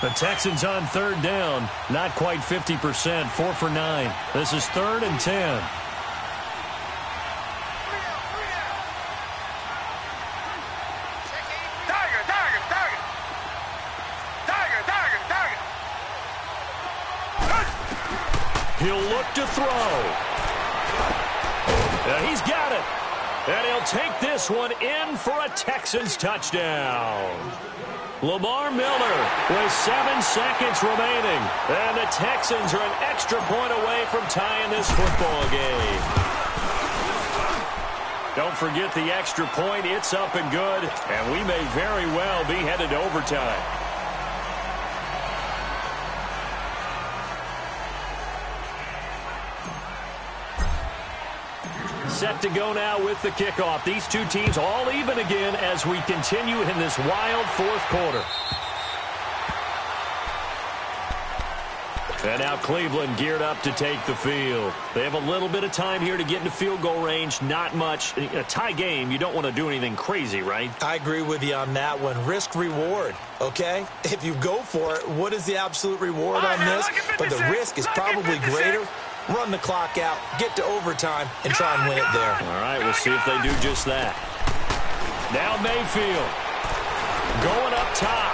The Texans on 3rd down. Not quite 50%. 4 for 9. This is 3rd and 10. Tiger, tiger, tiger. Tiger, tiger, tiger. He'll look to throw. He's got it. And he'll take this one in for a Texans touchdown. Lamar Miller with 7 seconds remaining. And the Texans are an extra point away from tying this football game. Don't forget the extra point. It's up and good. And we may very well be headed to overtime. Set to go now with the kickoff. These two teams all even again as we continue in this wild fourth quarter. And now Cleveland geared up to take the field. They have a little bit of time here to get into field goal range. Not much. A tie game, you don't want to do anything crazy, right? I agree with you on that one. Risk reward, okay? If you go for it, what is the absolute reward on this? But the risk is probably greater. Run the clock out, get to overtime, and try and win it there. All right, we'll see if they do just that. Now Mayfield going up top.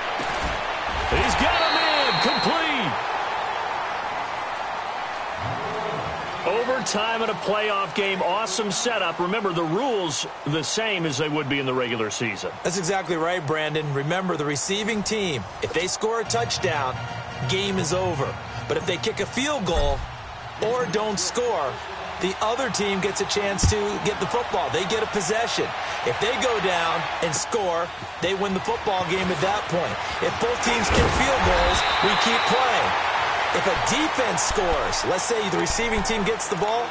He's got him in, complete. Overtime in a playoff game, awesome setup. Remember, the rules the same as they would be in the regular season. That's exactly right, Brandon. Remember, the receiving team, if they score a touchdown, game is over. But if they kick a field goal or don't score, the other team gets a chance to get the football. They get a possession. If they go down and score, they win the football game at that point. If both teams kick field goals, we keep playing. If a defense scores, let's say the receiving team gets the ball,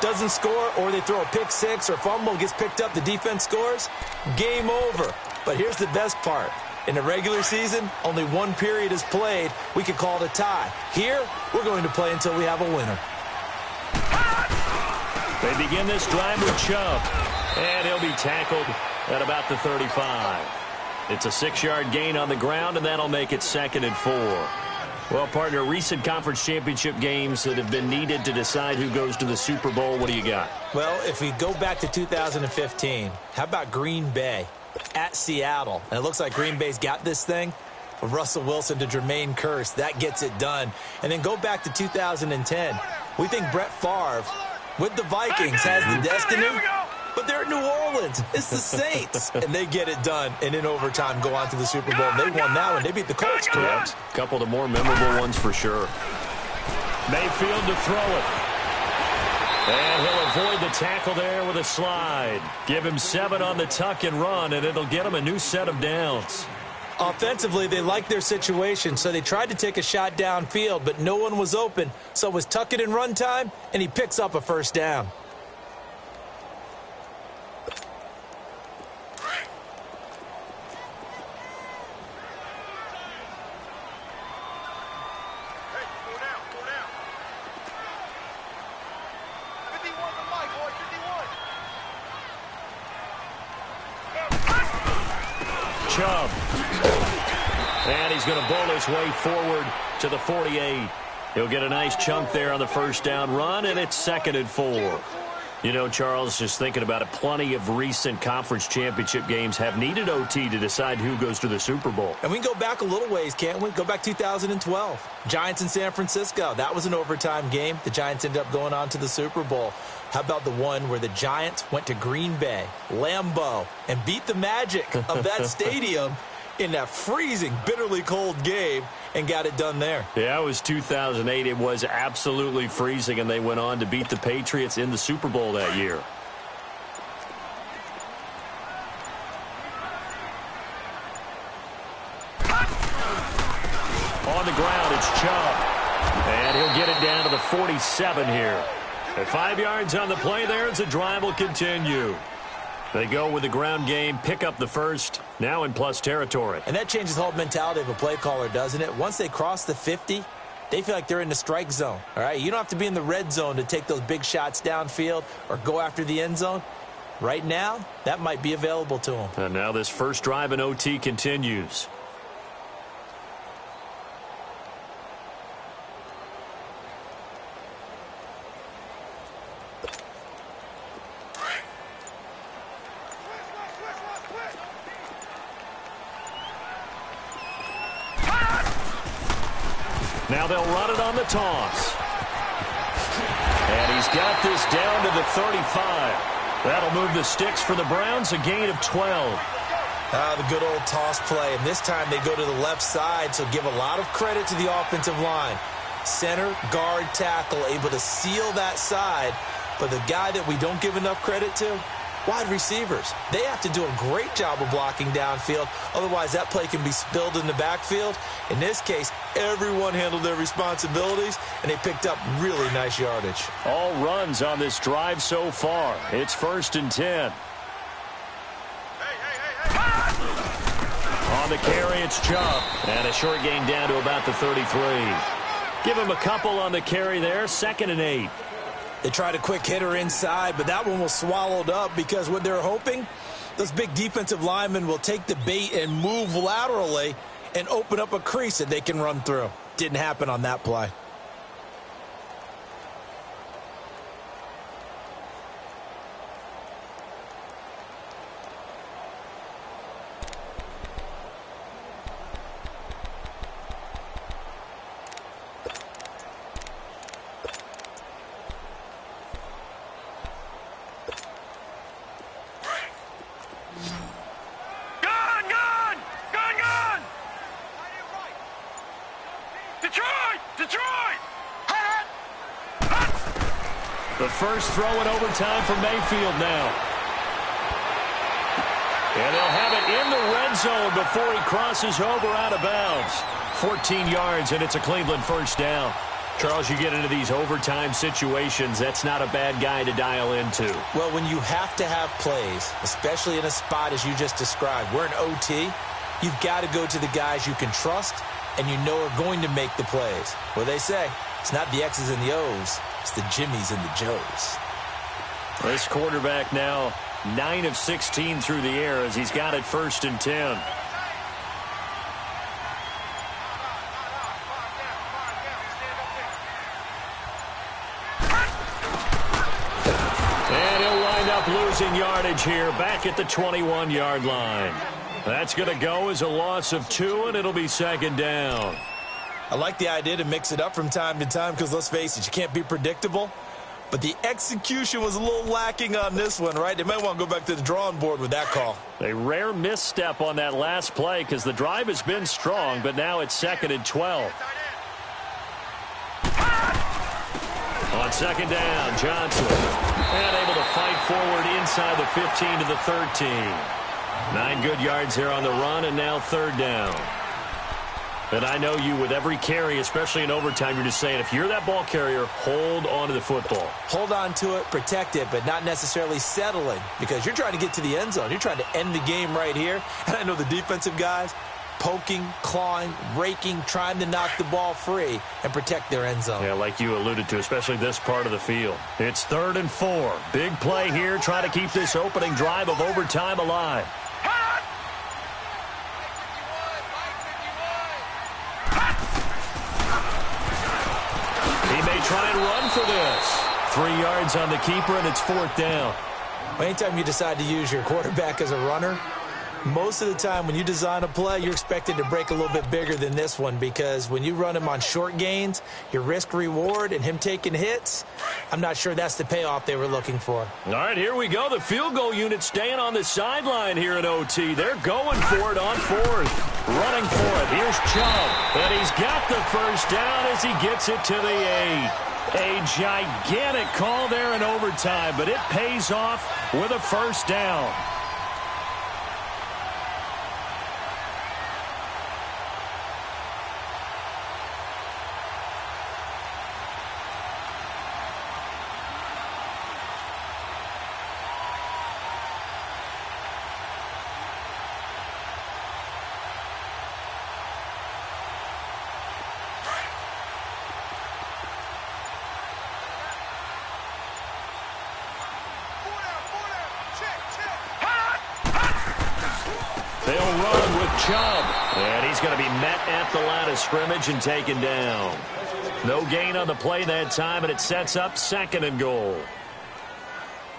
doesn't score, or they throw a pick six or fumble, gets picked up, the defense scores, game over. But here's the best part. In the regular season, only one period is played. We could call it a tie. Here, we're going to play until we have a winner. They begin this drive with Chubb, and he'll be tackled at about the 35. It's a 6-yard gain on the ground, and that'll make it 2nd and 4. Well, partner, recent conference championship games that have been needed to decide who goes to the Super Bowl, what do you got? Well, if we go back to 2015, how about Green Bay at Seattle? And it looks like Green Bay's got this thing. From Russell Wilson to Jermaine Kearse, that gets it done. And then go back to 2010. We think Brett Favre, with the Vikings, has the destiny. But they're in New Orleans. It's the Saints. And they get it done. And in overtime, go on to the Super Bowl. And they won that one. They beat the Colts, correct? A couple of the more memorable ones for sure. Mayfield to throw it. And he'll avoid the tackle there with a slide. Give him 7 on the tuck and run, and it'll get him a new set of downs. Offensively, they liked their situation, so they tried to take a shot downfield, but no one was open. So it was tuck it and run time, and he picks up a first down. Chubb. And he's going to bowl his way forward to the 48. He'll get a nice chunk there on the first down run, and it's 2nd and 4. You know, Charles, just thinking about it, plenty of recent conference championship games have needed OT to decide who goes to the Super Bowl. And we can go back a little ways, can't we? Go back 2012. Giants in San Francisco. That was an overtime game. The Giants ended up going on to the Super Bowl. How about the one where the Giants went to Green Bay, Lambeau, and beat the magic of that stadium in that freezing, bitterly cold game and got it done there? Yeah, it was 2008. It was absolutely freezing, and they went on to beat the Patriots in the Super Bowl that year. On the ground, it's Chubb. And he'll get it down to the 47 here. At 5 yards on the play there, as the drive will continue. They go with the ground game, pick up the first, now in plus territory. And that changes the whole mentality of a play caller, doesn't it? Once they cross the 50, they feel like they're in the strike zone. All right, you don't have to be in the red zone to take those big shots downfield or go after the end zone. Right now, that might be available to them. And now this first drive in OT continues. Now they'll run it on the toss. And he's got this down to the 35. That'll move the sticks for the Browns, a gain of 12. The good old toss play. And this time they go to the left side, so give a lot of credit to the offensive line. Center, guard, tackle, able to seal that side. But the guy that we don't give enough credit to, wide receivers. They have to do a great job of blocking downfield. Otherwise, that play can be spilled in the backfield. In this case, everyone handled their responsibilities, and they picked up really nice yardage. All runs on this drive so far. It's 1st and 10. On the carry, it's Chubb. And a short gain down to about the 33. Give him a couple on the carry there. 2nd and 8. They tried a quick hitter inside, but that one was swallowed up because what they're hoping, those big defensive linemen will take the bait and move laterally and open up a crease that they can run through. Didn't happen on that play. The first throw in overtime for Mayfield now. And they'll have it in the red zone before he crosses over out of bounds. 14 yards, and it's a Cleveland first down. Charles, you get into these overtime situations, that's not a bad guy to dial into. Well, when you have to have plays, especially in a spot as you just described, we're in OT, you've got to go to the guys you can trust and you know are going to make the plays. Well, they say it's not the X's and the O's, it's the Jimmies and the Joes. This quarterback now 9 of 16 through the air as he's got it 1st and 10. And he'll wind up losing yardage here back at the 21-yard line. That's going to go as a loss of 2, and it'll be 2nd down. I like the idea to mix it up from time to time because, let's face it, you can't be predictable. But the execution was a little lacking on this one, right? They might want to go back to the drawing board with that call. A rare misstep on that last play because the drive has been strong, but now it's 2nd and 12. On 2nd down, Johnson. And able to fight forward inside the 15 to the 13. 9 good yards here on the run, and now 3rd down. And I know you, with every carry, especially in overtime, you're just saying, if you're that ball carrier, hold on to the football. Hold on to it, protect it, but not necessarily settling because you're trying to get to the end zone. You're trying to end the game right here. And I know the defensive guys poking, clawing, raking, trying to knock the ball free and protect their end zone. Yeah, like you alluded to, especially this part of the field. It's 3rd and 4. Big play here, trying to keep this opening drive of overtime alive. Try and run for this. 3 yards on the keeper, and it's 4th down. Anytime you decide to use your quarterback as a runner, most of the time when you design a play, you're expected to break a little bit bigger than this one because when you run him on short gains, your risk-reward and him taking hits, I'm not sure that's the payoff they were looking for. All right, here we go. The field goal unit staying on the sideline here in OT. They're going for it on 4th. Running for it. Here's Chubb. And he's got the 1st down as he gets it to the 8. A gigantic call there in overtime, but it pays off with a 1st down. They'll run with Chubb. And he's going to be met at the line of scrimmage and taken down. No gain on the play that time, and it sets up 2nd and goal.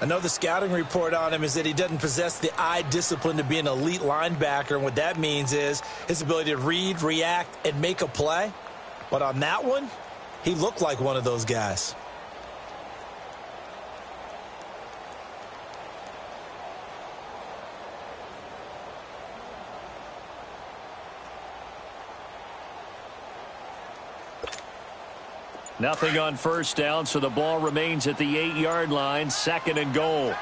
I know the scouting report on him is that he doesn't possess the eye discipline to be an elite linebacker, and what that means is his ability to read, react, and make a play. But on that one, he looked like one of those guys. Nothing on 1st down, so the ball remains at the 8-yard line, 2nd and goal.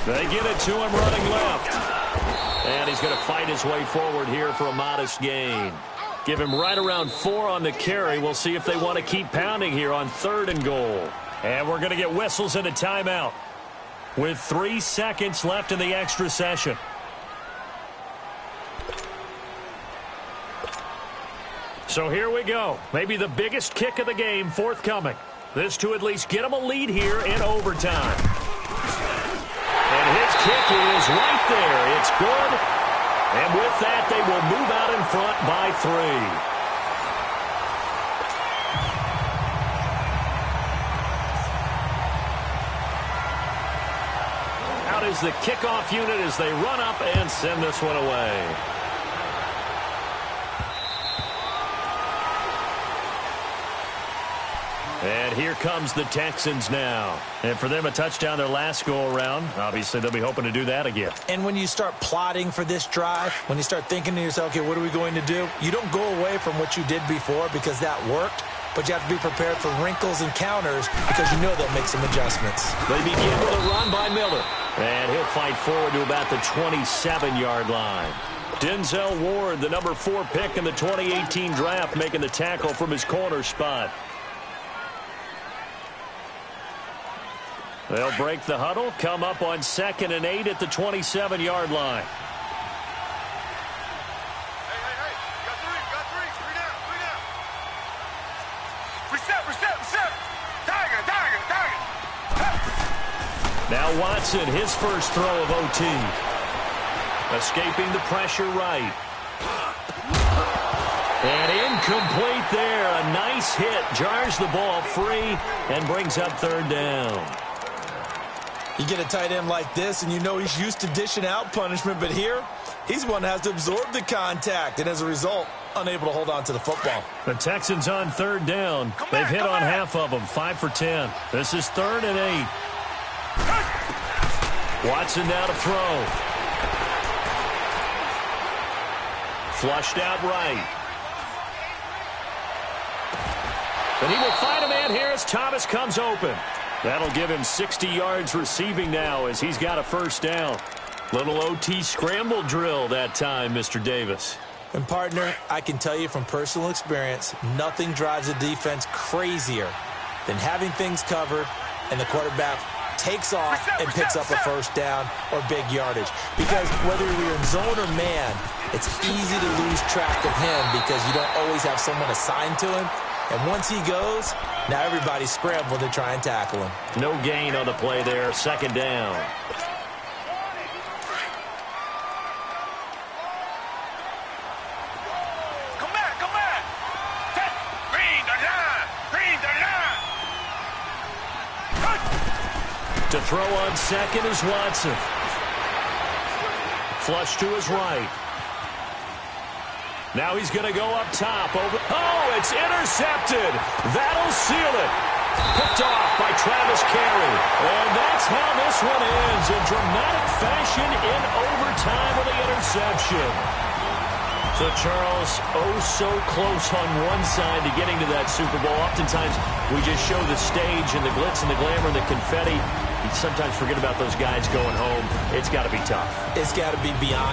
They get it to him running left. And he's going to fight his way forward here for a modest gain. Give him right around 4 on the carry. We'll see if they want to keep pounding here on 3rd and goal. And we're going to get whistles and a timeout with 3 seconds left in the extra session. So here we go. Maybe the biggest kick of the game forthcoming. This to at least get them a lead here in overtime. And his kick is right there. It's good. And with that, they will move out in front by 3. Out is the kickoff unit as they run up and send this one away. And here comes the Texans now. And for them, a touchdown their last go-around. Obviously, they'll be hoping to do that again. And when you start plotting for this drive, when you start thinking to yourself, okay, what are we going to do? You don't go away from what you did before because that worked. But you have to be prepared for wrinkles and counters because you know they'll make some adjustments. They begin with a run by Miller. And he'll fight forward to about the 27-yard line. Denzel Ward, the number 4 pick in the 2018 draft, making the tackle from his corner spot. They'll break the huddle, come up on 2nd and 8 at the 27-yard line. Now Watson, his first throw of OT. Escaping the pressure right. And incomplete there. A nice hit. Jars the ball free and brings up 3rd down. You get a tight end like this, and you know he's used to dishing out punishment, but here, he's one that has to absorb the contact, and as a result, unable to hold on to the football. The Texans on 3rd down. They've hit on half of them, 5 for 10. This is 3rd and 8. Watson now to throw. Flushed out right. And he will find a man here as Thomas comes open. That'll give him 60 yards receiving now as he's got a 1st down. Little OT scramble drill that time, Mr. Davis. And, partner, I can tell you from personal experience, nothing drives a defense crazier than having things covered and the quarterback takes off and picks up a 1st down or big yardage. Because whether you're in zone or man, it's easy to lose track of him because you don't always have someone assigned to him. And once he goes, now everybody's scrambling to try and tackle him. No gain on the play there, 2nd down. Come back, come back. Green the line, green the line. To throw on 2nd is Watson. Flush to his right. Now he's going to go up top. Oh, it's intercepted. That'll seal it. Picked off by Travis Carey. And that's how this one ends. In dramatic fashion in overtime with the interception. So, Charles, oh so close on one side to getting to that Super Bowl. Oftentimes, we just show the stage and the glitz and the glamour and the confetti. You sometimes forget about those guys going home. It's got to be tough. It's got to be beyond.